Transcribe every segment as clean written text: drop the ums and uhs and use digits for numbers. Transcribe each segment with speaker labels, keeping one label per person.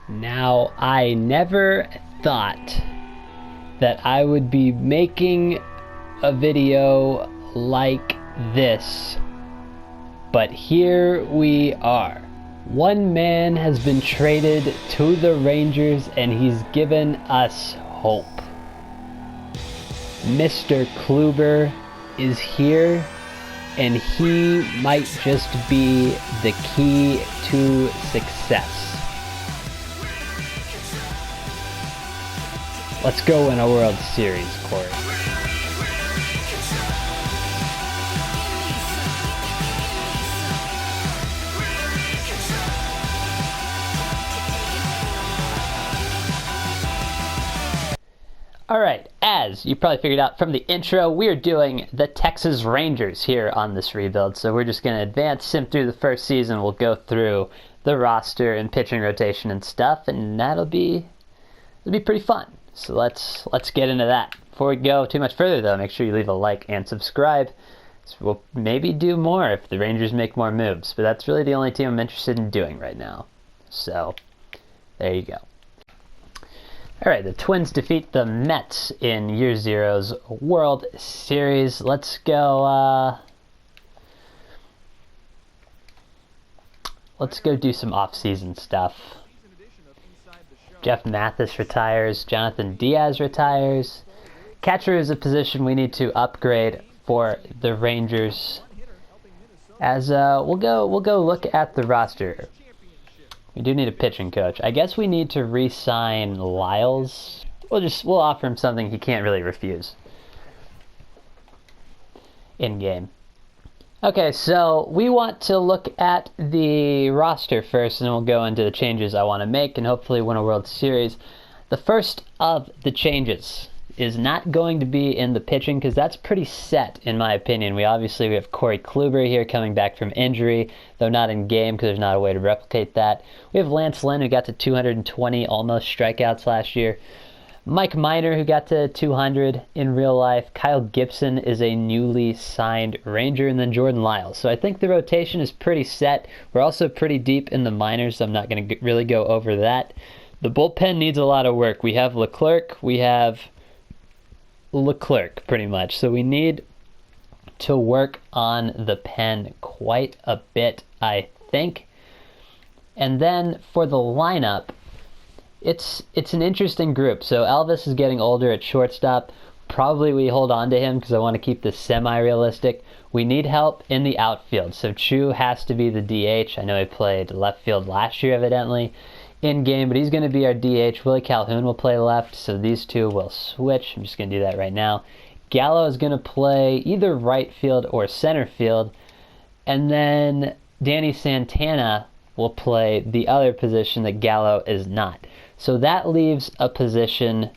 Speaker 1: Now, I never thought that I would be making a video like this, but here we are. One man has been traded to the Rangers and he's given us hope. Mr. Kluber is here, and he might just be the key to success. Let's go win a World Series, Corey. Alright, as you probably figured out from the intro, we're doing the Texas Rangers here on this rebuild. So we're just going to advance, sim through the first season. We'll go through the roster and pitching rotation and stuff, and it'll be pretty fun. So let's get into that. Before we go too much further, though, make sure you leave a like and subscribe. So we'll maybe do more if the Rangers make more moves, but that's really the only team I'm interested in doing right now. So there you go. Alright, the Twins defeat the Mets in Year Zero's World Series. Let's go do some off-season stuff. Jeff Mathis retires. Jonathan Diaz retires. Catcher is a position we need to upgrade for the Rangers. As we'll go look at the roster. We do need a pitching coach. I guess we need to re-sign Lyles. We'll offer him something he can't really refuse. In game. Okay, so we want to look at the roster first, and then we'll go into the changes I want to make and hopefully win a World Series. The first of the changes is not going to be in the pitching because that's pretty set in my opinion. We have Corey Kluber here coming back from injury, though not in game because there's not a way to replicate that. We have Lance Lynn, who got to 220 almost strikeouts last year. Mike Minor, who got to 200 in real life. Kyle Gibson is a newly signed Ranger, and then Jordan Lyles. So I think the rotation is pretty set. We're also pretty deep in the minors, so I'm not going to really go over that. The bullpen needs a lot of work. We have Leclerc, pretty much. So we need to work on the pen quite a bit, I think. And then for the lineup, it's an interesting group. So Elvis is getting older at shortstop. Probably we hold on to him because I want to keep this semi-realistic. We need help in the outfield. So Chu has to be the DH. I know he played left field last year evidently in game, but he's going to be our DH. Willie Calhoun will play left, so these two will switch. I'm just going to do that right now. Gallo is going to play either right field or center field, and then Danny Santana will play the other position that Gallo is not. So that leaves a position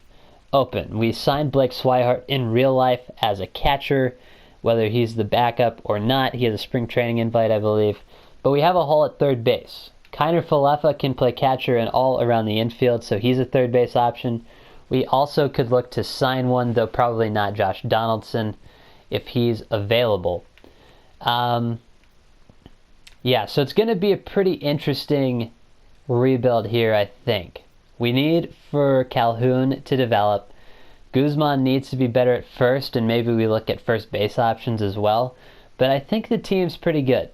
Speaker 1: open. We signed Blake Swihart in real life as a catcher, whether he's the backup or not. He has a spring training invite, I believe. But we have a hole at third base. Kiner Falefa can play catcher and all around the infield, so he's a third base option. We also could look to sign one, though probably not Josh Donaldson, if he's available. Yeah, so it's going to be a pretty interesting rebuild here, I think. We need for Calhoun to develop. Guzman needs to be better at first, and maybe we look at first base options as well. But I think the team's pretty good.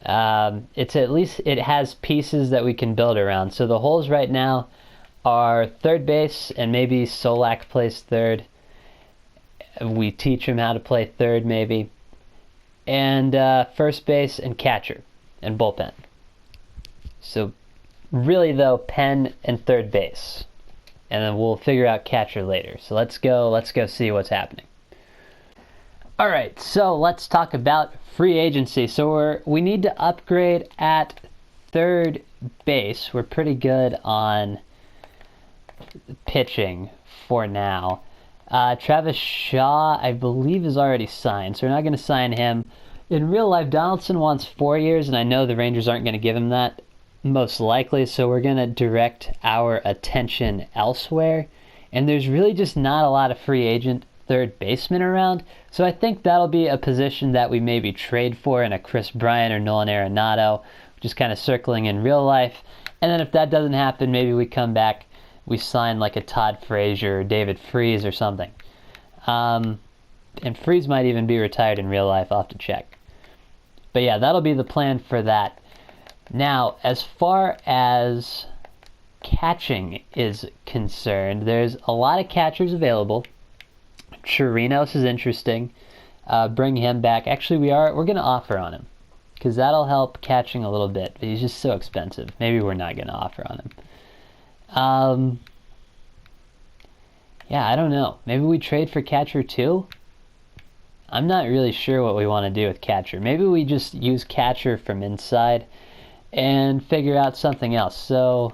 Speaker 1: It has pieces that we can build around. So the holes right now are third base, and maybe Solak plays third. We teach him how to play third, maybe. And first base and catcher and bullpen. So really, though, pen and third base. And then we'll figure out catcher later. So let's go see what's happening. All right, so let's talk about free agency. So we need to upgrade at third base. We're pretty good on pitching for now. Travis Shaw, I believe, is already signed, so we're not going to sign him. In real life, Donaldson wants 4 years, and I know the Rangers aren't going to give him that, most likely, so we're going to direct our attention elsewhere. And there's really just not a lot of free agent third baseman around, so I think that'll be a position that we maybe trade for in a Chris Bryant or Nolan Arenado, just kind of circling in real life. And then if that doesn't happen, maybe we come back, we sign like a Todd Frazier or David Freese or something. And Freese might even be retired in real life. I'll have to check. But yeah, that'll be the plan for that. Now, as far as catching is concerned, there's a lot of catchers available. Chirinos is interesting. Bring him back. Actually, we're going to offer on him, because that'll help catching a little bit. But he's just so expensive. Maybe we're not going to offer on him. Yeah, I don't know. Maybe we trade for catcher too? I'm not really sure what we want to do with catcher. Maybe we just use catcher from inside and figure out something else. So,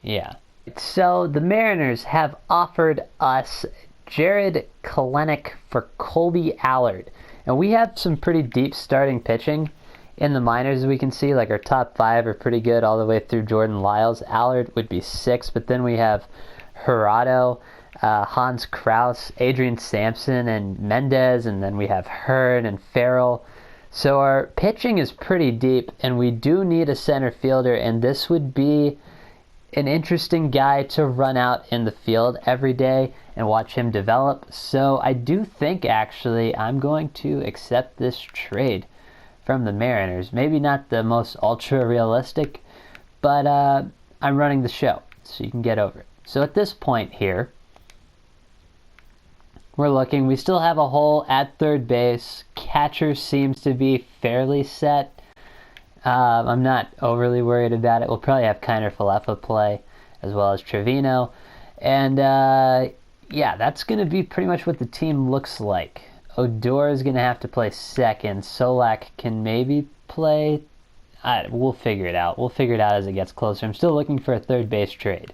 Speaker 1: yeah. So, the Mariners have offered us Jared Kelenic for Colby Allard. And we have some pretty deep starting pitching in the minors, as we can see. Like, our top 5 are pretty good all the way through Jordan Lyles. Allard would be 6, but then we have Gerardo, Hans Kraus, Adrian Sampson, and Mendez, and then we have Hearn and Farrell. So our pitching is pretty deep, and we do need a center fielder, and this would be an interesting guy to run out in the field every day and watch him develop. So I do think, actually, I'm going to accept this trade from the Mariners. Maybe not the most ultra-realistic, but I'm running the show, so you can get over it. So at this point here, we're looking. We still have a hole at third base. Catcher seems to be fairly set. I'm not overly worried about it. We'll probably have Kiner Falefa play, as well as Trevino. And yeah, that's going to be pretty much what the team looks like. Odor is going to have to play second. Solak can maybe play. We'll figure it out. We'll figure it out as it gets closer. I'm still looking for a third base trade.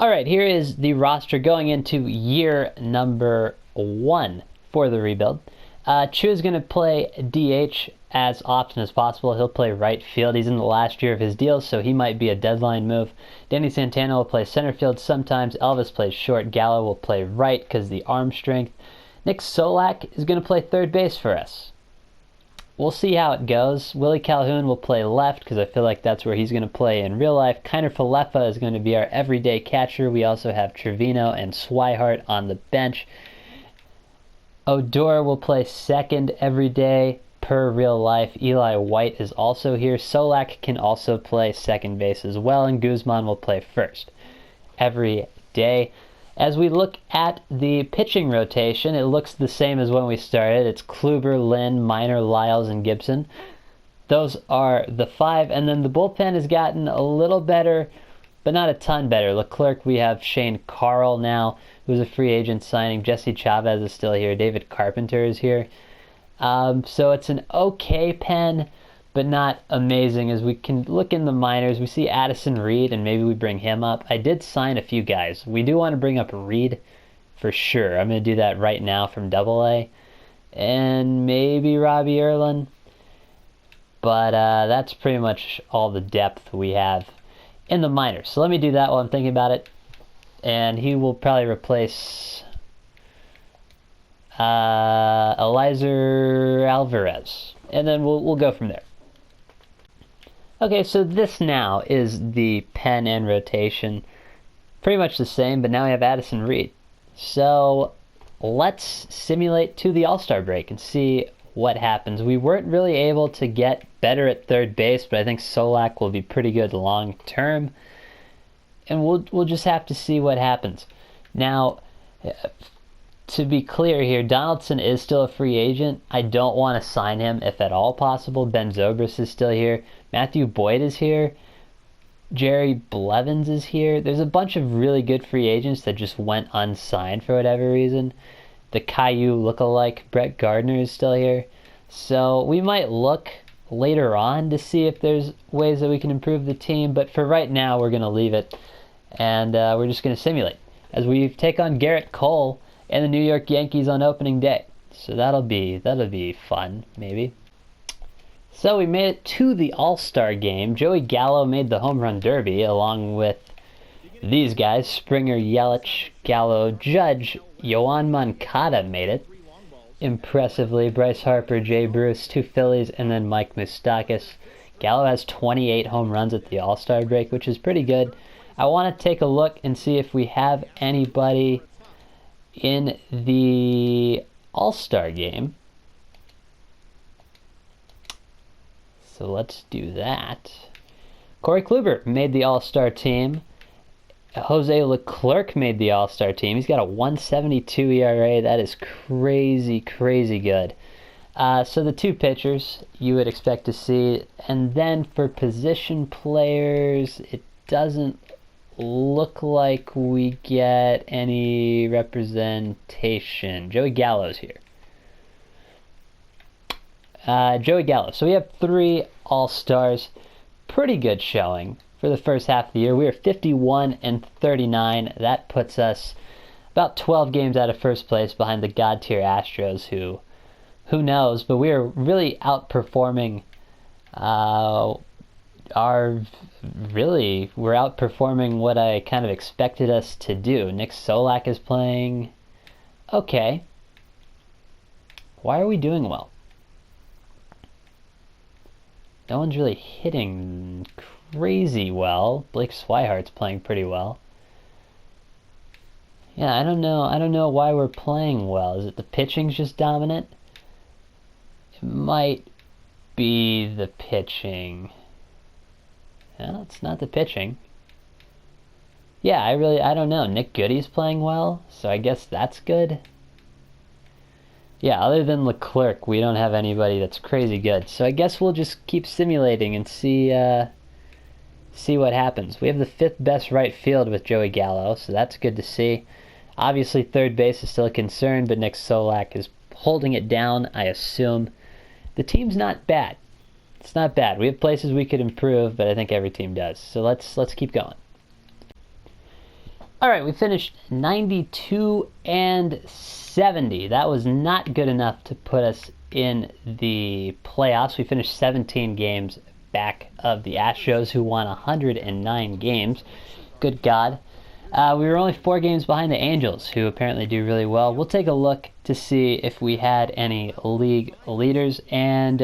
Speaker 1: Alright, here is the roster going into year number 1 for the rebuild. Chu is going to play DH as often as possible. He'll play right field. He's in the last year of his deal, so he might be a deadline move. Danny Santana will play center field sometimes. Elvis plays short. Gallo will play right because the arm strength. Nick Solak is going to play third base for us. We'll see how it goes. Willie Calhoun will play left because I feel like that's where he's going to play in real life. Kiner Falefa is going to be our everyday catcher. We also have Trevino and Swihart on the bench. Odor will play second every day per real life. Eli White is also here. Solak can also play second base as well, and Guzman will play first every day. As we look at the pitching rotation, it looks the same as when we started. It's Kluber, Lynn, Minor, Lyles, and Gibson. Those are the 5. And then the bullpen has gotten a little better, but not a ton better. Leclerc, we have Shane Carl now, who's a free agent signing. Jesse Chavez is still here. David Carpenter is here. So it's an okay pen, but not amazing. As we can look in the minors, we see Addison Reed, and maybe we bring him up. I did sign a few guys. We do want to bring up Reed for sure. I'm going to do that right now from AA. And maybe Robbie Erlin. But that's pretty much all the depth we have in the minors. So let me do that while I'm thinking about it. And he will probably replace Eliezer Alvarez. And then we'll go from there. Okay, so this now is the pen and rotation. Pretty much the same, but now we have Addison Reed. So let's simulate to the All-Star break and see what happens. We weren't really able to get better at third base, but I think Solak will be pretty good long term. And we'll just have to see what happens. Now, to be clear here, Donaldson is still a free agent. I don't want to sign him if at all possible. Ben Zobrist is still here. Matthew Boyd is here. Jerry Blevins is here. There's a bunch of really good free agents that just went unsigned for whatever reason. The Caillou lookalike, Brett Gardner, is still here. So we might look later on to see if there's ways that we can improve the team. But for right now, we're going to leave it. And we're just going to simulate as we take on Garrett Cole and the New York Yankees on opening day. So that'll be fun, maybe. So we made it to the All-Star game. Joey Gallo made the home run derby along with these guys. Springer, Yelich, Gallo, Judge, Yoan Moncada made it impressively. Bryce Harper, Jay Bruce, 2 Phillies, and then Mike Moustakas. Gallo has 28 home runs at the All-Star break, which is pretty good. I want to take a look and see if we have anybody in the All-Star game. So let's do that. Corey Kluber made the All-Star team. Jose Leclerc made the All-Star team. He's got a 1.72 ERA. That is crazy, crazy good. So the two pitchers you would expect to see. And then for position players, it doesn't look like we get any representation. Joey Gallo's here. Joey Gallo. So we have 3 All-Stars. Pretty good showing for the first half of the year. We are 51-39. That puts us about 12 games out of first place behind the God-tier Astros, who knows, but we are really outperforming we're outperforming what I kind of expected us to do. Nick Solak is playing okay. Why are we doing well? No one's really hitting crazy well. Blake Swihart's playing pretty well. Yeah, I don't know why we're playing well. Is it the pitching's just dominant? It might be the pitching. No, it's not the pitching. Yeah, I don't know. Nick Goody's playing well, so I guess that's good. Yeah, other than Leclerc, we don't have anybody that's crazy good. So I guess we'll just keep simulating and see what happens. We have the 5th best right field with Joey Gallo, so that's good to see. Obviously, third base is still a concern, but Nick Solak is holding it down, I assume. The team's not bad. It's not bad. We have places we could improve, but I think every team does. So let's keep going. All right, we finished 92-70. That was not good enough to put us in the playoffs. We finished 17 games back of the Astros, who won 109 games. Good God. We were only 4 games behind the Angels, who apparently do really well. We'll take a look to see if we had any league leaders, and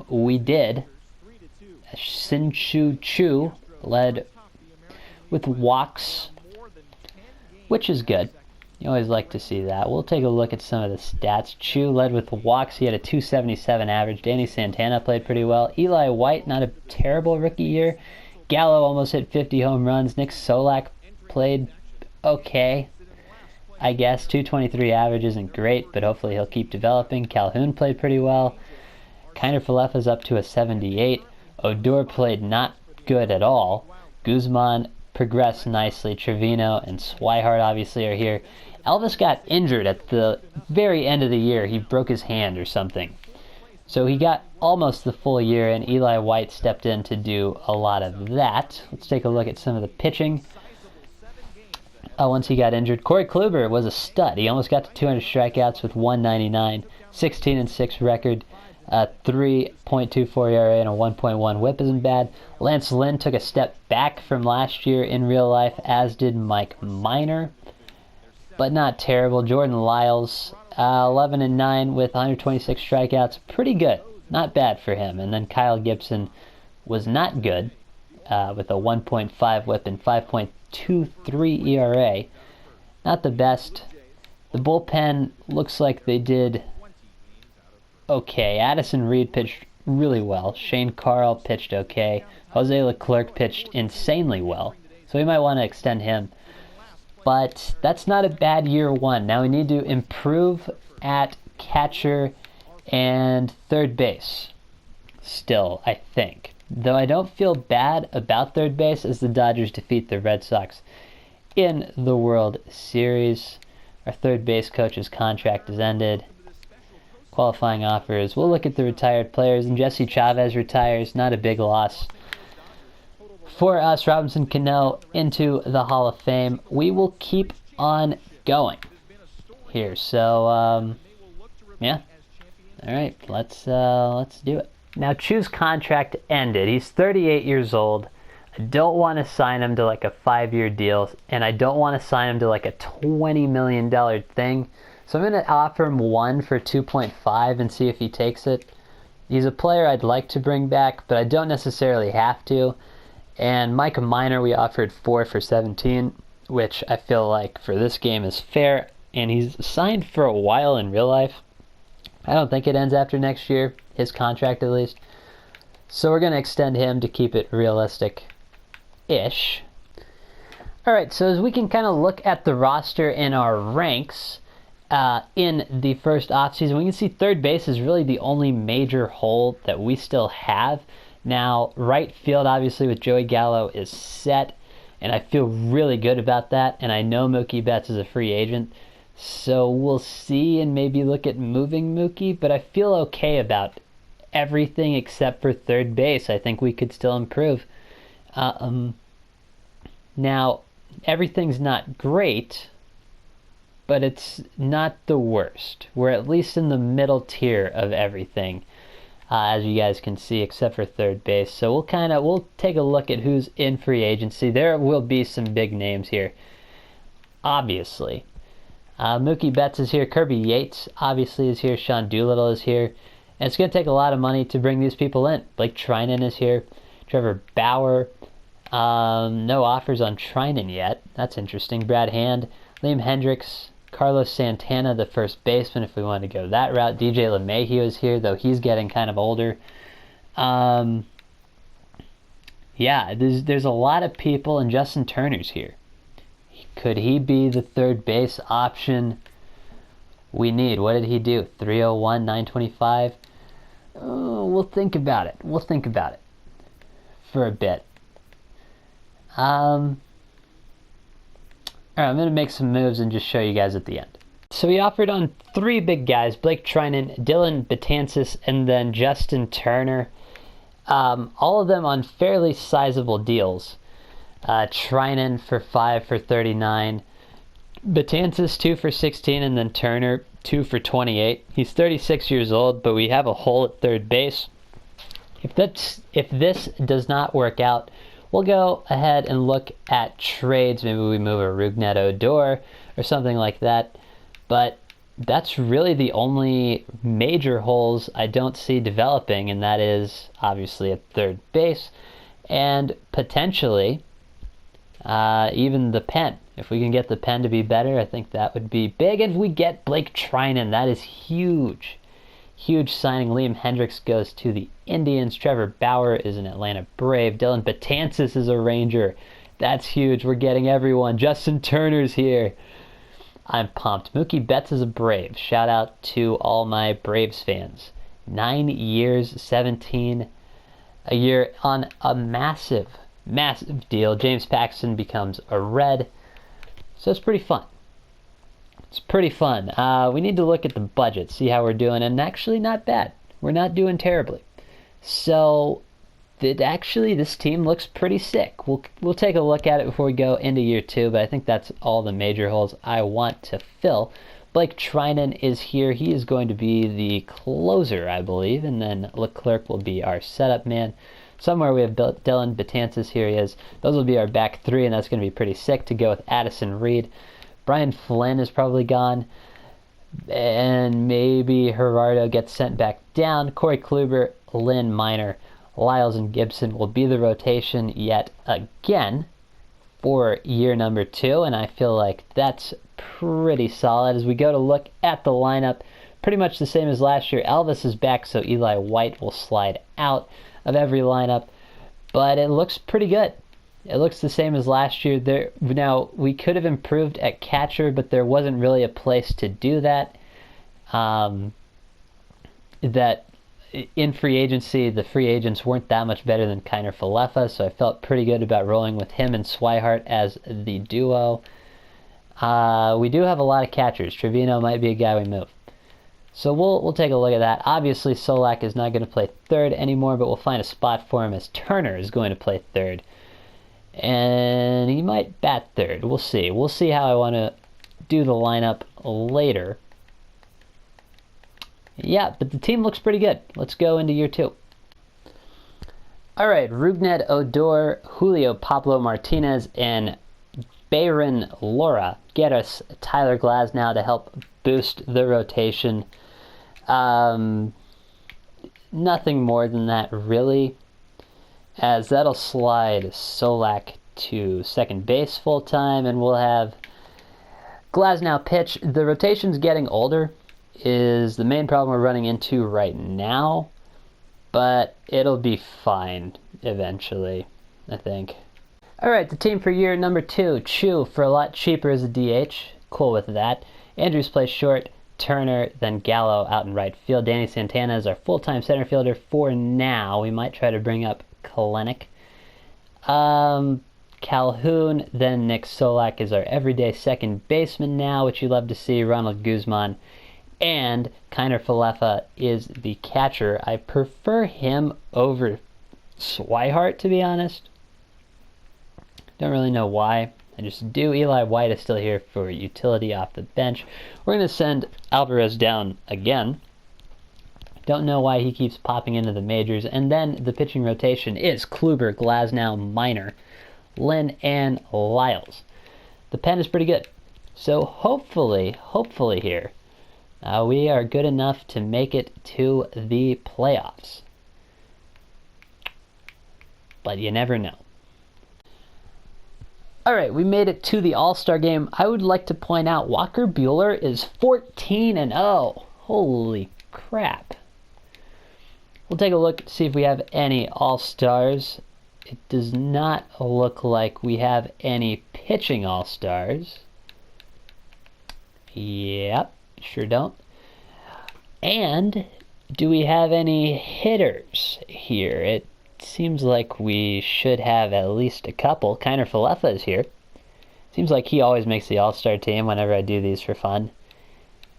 Speaker 1: we did. Sin-Chu Chu led with walks, which is good. You always like to see that. We'll take a look at some of the stats. Chu led with walks. He had a 277 average. Danny Santana played pretty well. Eli White, not a terrible rookie year. Gallo almost hit 50 home runs. Nick Solak played okay, I guess. 223 average isn't great, but hopefully he'll keep developing. Calhoun played pretty well. Kiner Falefa's up to a 78. Odor played not good at all. Guzman progressed nicely. Trevino and Swihart obviously are here. Elvis got injured at the very end of the year. He broke his hand or something. So he got almost the full year, and Eli White stepped in to do a lot of that. Let's take a look at some of the pitching. Once he got injured, Corey Kluber was a stud. He almost got to 200 strikeouts with 199, 16-6 record, 3.24 ERA and a 1.1 WHIP isn't bad. Lance Lynn took a step back from last year in real life, as did Mike Minor, but not terrible. Jordan Lyles, 11-9 with 126 strikeouts, pretty good, not bad for him. And then Kyle Gibson was not good, with a 1.5 WHIP and 5.23 ERA. Not the best. The bullpen looks like they did okay. Addison Reed pitched really well. Shane Carl pitched okay. Jose Leclerc pitched insanely well. So we might want to extend him. But that's not a bad year one. Now we need to improve at catcher and third base. Still, I think. Though I don't feel bad about third base as the Dodgers defeat the Red Sox in the World Series. Our third base coach's contract is ended. Qualifying offers. We'll look at the retired players, and Jesse Chavez retires. Not a big loss for us. Robinson Cano into the Hall of Fame. We will keep on going here. So, yeah. All right, let's do it. Now, Chu's contract ended. He's 38 years old. I don't want to sign him to like a 5-year deal, and I don't want to sign him to like a $20 million thing. So I'm going to offer him one for 2.5 and see if he takes it. He's a player I'd like to bring back, but I don't necessarily have to. And Micah Minor we offered 4 for 17, which I feel like for this game is fair. And he's signed for a while in real life. I don't think it ends after next year, his contract at least. So we're going to extend him to keep it realistic-ish. Alright, so as we can kind of look at the roster in our ranks in the first offseason, we can see third base is really the only major hole that we still have. Now, right field, obviously, with Joey Gallo is set, and I feel really good about that, and I know Mookie Betts is a free agent, so we'll see and maybe look at moving Mookie, but I feel okay about everything except for third base. I think we could still improve. Now, everything's not great, but it's not the worst. We're at least in the middle tier of everything, as you guys can see, except for third base. So we'll take a look at who's in free agency. There will be some big names here, obviously. Mookie Betts is here. Kirby Yates obviously is here. Sean Doolittle is here. And it's going to take a lot of money to bring these people in. Blake Treinen is here. Trevor Bauer. No offers on Treinen yet. That's interesting. Brad Hand. Liam Hendricks. Carlos Santana, the first baseman, if we want to go that route. DJ LeMahieu is here, though he's getting kind of older. Yeah, there's a lot of people, and Justin Turner's here. Could he be the third base option we need? What did he do? 301, 925? Oh, we'll think about it. We'll think about it for a bit. Alright, I'm going to make some moves and just show you guys at the end. So we offered on 3 big guys, Blake Treinen, Dylan Betances, and then Justin Turner. All of them on fairly sizable deals. Treinen for 5 for 39, Betances 2 for 16, and then Turner 2 for 28. He's 36 years old, but we have a hole at third base. If this does not work out, we'll go ahead and look at trades. Maybe we move a Rougned Odor or something like that. But that's really the only major holes I don't see developing, and that is obviously at third base and potentially even the pen. If we can get the pen to be better, I think that would be big. And if we get Blake Treinen, that is huge. Huge signing. Liam Hendricks goes to the Indians. Trevor Bauer is an Atlanta Brave. Dylan Betances is a Ranger. That's huge. We're getting everyone. Justin Turner's here. I'm pumped. Mookie Betts is a Brave. Shout out to all my Braves fans. 9 years, 17 a year on a massive deal. James Paxton becomes a Red. So it's pretty fun. It's pretty fun. We need to look at the budget, see how we're doing, and actually not bad. We're not doing terribly. So this team looks pretty sick. We'll take a look at it before we go into year 2, but I think that's all the major holes I want to fill. Blake Treinen is here. He is going to be the closer, I believe, and then Leclerc will be our setup man. Somewhere we have Dylan Betances. Here he is. Those will be our back 3, and that's going to be pretty sick to go with Addison Reed. Brian Flynn is probably gone, and maybe Gerardo gets sent back down. Corey Kluber, Lynn Minor, Lyles, and Gibson will be the rotation yet again for year number 2, and I feel like that's pretty solid. As we go to look at the lineup, pretty much the same as last year. Elvis is back, so Eli White will slide out of every lineup, but it looks pretty good. It looks the same as last year. Now, we could have improved at catcher, but there wasn't really a place to do that. That in free agency, the free agents weren't that much better than Kiner Falefa, so I felt pretty good about rolling with him and Swihart as the duo. We do have a lot of catchers. Trevino might be a guy we move. So we'll take a look at that. Obviously, Solak is not going to play third anymore, but we'll find a spot for him as Turner is going to play third. And he might bat third. We'll see. We'll see how I want to do the lineup later. Yeah, but the team looks pretty good. Let's go into year 2. All right, Rougned Odor, Julio Pablo Martinez, and Bayron Lora get us Tyler Glasnow to help boost the rotation. nothing more than that, really, as that'll slide Solak to second base full time, and we'll have Glasnow pitch. The rotation's getting older is the main problem we're running into right now, but it'll be fine eventually, I think. Alright, the team for year number 2, Chu for a lot cheaper as a DH. Cool with that. Andrews plays short, Turner, then Gallo out in right field. Danny Santana is our full-time center fielder for now. We might try to bring up Kalenic. Calhoun, then Nick Solak is our everyday second baseman now, which you love to see. Ronald Guzman. And Kiner Falefa is the catcher. I prefer him over Swihart, to be honest. Don't really know why. I just do. Eli White is still here for utility off the bench. We're going to send Alvarez down again. Don't know why he keeps popping into the majors. And then the pitching rotation is Kluber, Glasnow, Minor, Lynn, and Lyles. The pen is pretty good. So hopefully here, we are good enough to make it to the playoffs. But you never know. Alright, we made it to the All-Star game. I would like to point out Walker Buehler is 14-0. Holy crap. We'll take a look to see if we have any All-Stars. It does not look like we have any pitching All-Stars. Yep, sure don't. And do we have any hitters here? It seems like we should have at least a couple. Kiner Falefa is here. Seems like he always makes the All-Star team whenever I do these for fun.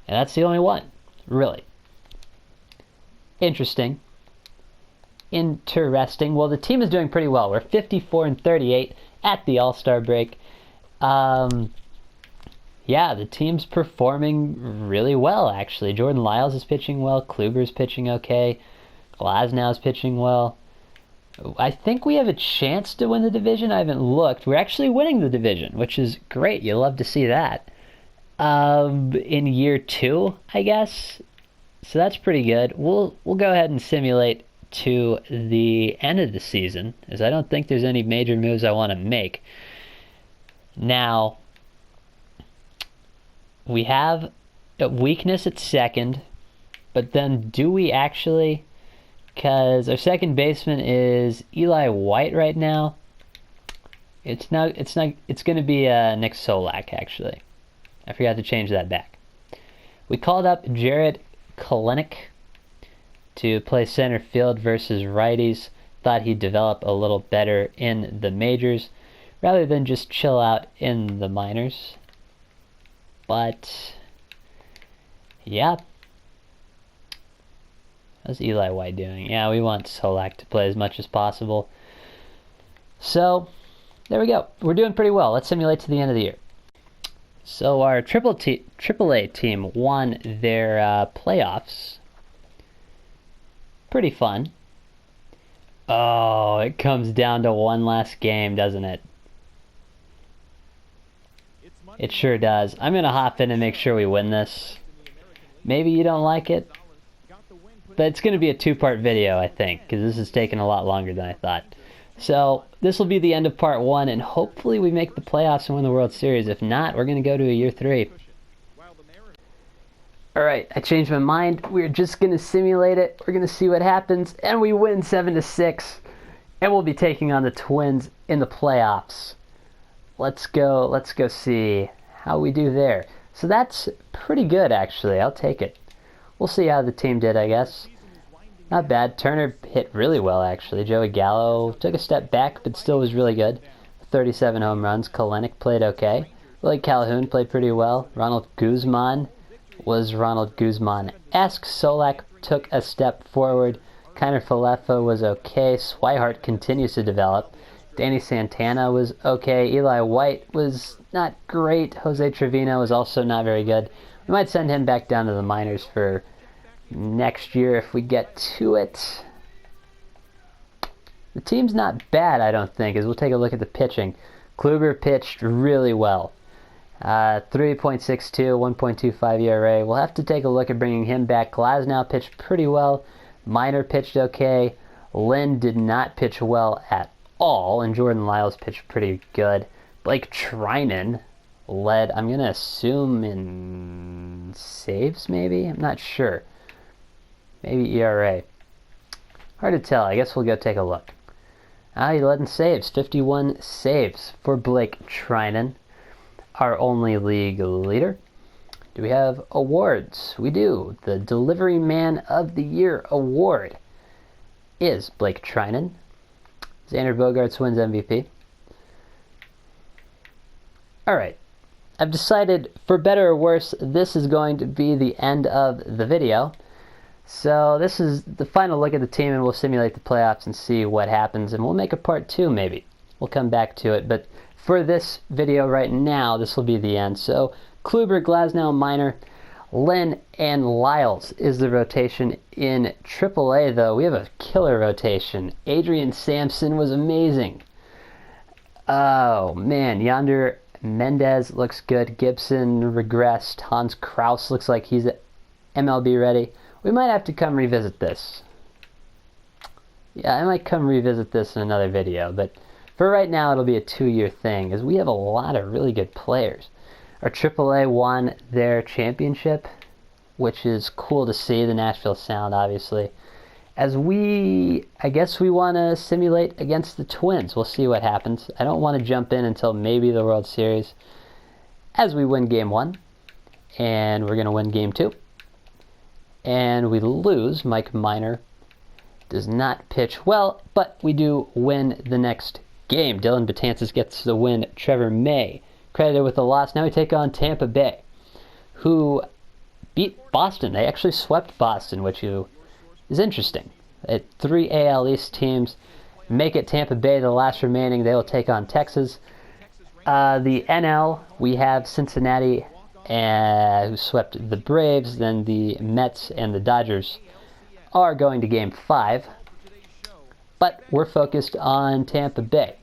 Speaker 1: And that's the only one, really. Interesting. Well, the team is doing pretty well. We're 54-38 at the All-Star break. Yeah, the team's performing really well, actually. Jordan Lyles is pitching well. Kluber's pitching okay. Glasnow's pitching well. I think we have a chance to win the division. I haven't looked. We're actually winning the division, which is great. You love to see that. In year 2, I guess. So that's pretty good. We'll go ahead and simulate to the end of the season, as I don't think there's any major moves I want to make. Now, we have a weakness at second, but then do we actually? Because our second baseman is Eli White right now. It's going to be Nick Solak, actually. I forgot to change that back. We called up Jared Kalenic to play center field versus righties. Thought he'd develop a little better in the majors rather than just chill out in the minors. But yeah. How's Eli White doing? Yeah, we want Solak to play as much as possible. So, there we go. We're doing pretty well. Let's simulate to the end of the year. So our AAA team won their playoffs. Pretty fun. Oh, it comes down to one last game, doesn't it? It sure does. I'm going to hop in and make sure we win this. Maybe you don't like it. But it's going to be a 2-part video, I think, because this is taking a lot longer than I thought. So, this will be the end of part 1, and hopefully we make the playoffs and win the World Series. If not, we're going to go to a year 3. Alright, I changed my mind. We're just going to simulate it. We're going to see what happens, and we win 7-6. And we'll be taking on the Twins in the playoffs. Let's go see how we do there. So that's pretty good, actually. I'll take it. We'll see how the team did, I guess. Not bad. Turner hit really well, actually. Joey Gallo took a step back, but still was really good. 37 home runs. Kalenic played okay. Willie Calhoun played pretty well. Ronald Guzman was Ronald Guzman-esque. Solak took a step forward. Kiner Falefa was okay. Swihart continues to develop. Danny Santana was okay. Eli White was not great. Jose Trevino was also not very good. We might send him back down to the minors for next year if we get to it. The team's not bad, I don't think, as we'll take a look at the pitching. Kluber pitched really well. 3.62, 1.25 ERA. We'll have to take a look at bringing him back. Glasnow pitched pretty well. Minor pitched okay. Lynn did not pitch well at all, and Jordan Lyles pitched pretty good. Blake Trinan led, I'm going to assume, in saves, maybe? I'm not sure. Maybe ERA. Hard to tell. I guess we'll go take a look. He led in saves. 51 saves for Blake Trinan, our only league leader. Do we have awards? We do. The Delivery Man of the Year award is Blake Trinan. Xander Bogaerts wins MVP. Alright. I've decided, for better or worse, this is going to be the end of the video. So this is the final look at the team, and we'll simulate the playoffs and see what happens. And we'll make a part 2 maybe. We'll come back to it. But for this video right now, this will be the end. So Kluber, Glasnow, Minor, Lynn, and Lyles is the rotation. In AAA, though, we have a killer rotation. Adrian Sampson was amazing. Oh, man. Yonder Mendez looks good. Gibson regressed. Hans Kraus looks like he's MLB ready. We might have to come revisit this. Yeah, I might come revisit this in another video, but for right now it'll be a 2-year thing, as we have a lot of really good players. Our AAA won their championship, which is cool to see, the Nashville Sound, obviously. I guess we want to simulate against the Twins. We'll see what happens. I don't want to jump in until maybe the World Series, as we win Game 1, and we're going to win Game 2. And we lose. Mike Minor does not pitch well, but we do win the next game. Dylan Betances gets the win. Trevor May credited with the loss. Now we take on Tampa Bay, who beat Boston. They actually swept Boston, which is interesting. 3 AL East teams make it. Tampa Bay, the last remaining. They will take on Texas. The NL, we have Cincinnati, who swept the Braves. Then the Mets and the Dodgers are going to Game 5. But we're focused on Tampa Bay.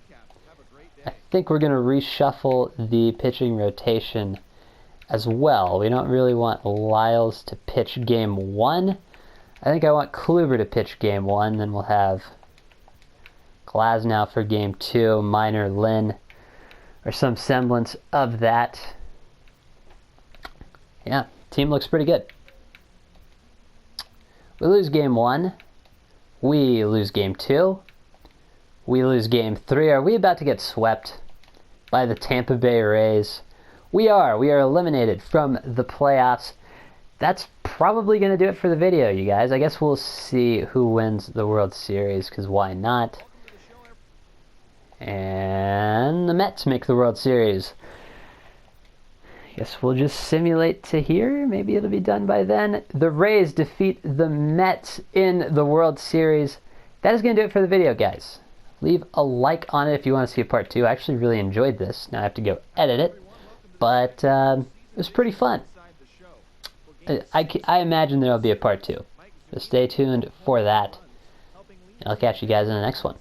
Speaker 1: I think we're going to reshuffle the pitching rotation as well. We don't really want Lyles to pitch Game 1. I think I want Kluber to pitch Game 1. Then we'll have Glasnow for Game 2, Minor, Lynn, or some semblance of that. Yeah, team looks pretty good. We lose Game 1. We lose Game 2. We lose Game 3. Are we about to get swept by the Tampa Bay Rays? We are. We are eliminated from the playoffs. That's probably going to do it for the video, you guys. I guess we'll see who wins the World Series, because why not? And the Mets make the World Series. Guess we'll just simulate to here. Maybe it'll be done by then. The Rays defeat the Mets in the World Series. That is going to do it for the video, guys. Leave a like on it if you want to see a part 2. I actually really enjoyed this. Now I have to go edit it. But it was pretty fun. I imagine there will be a part 2. So stay tuned for that. And I'll catch you guys in the next one.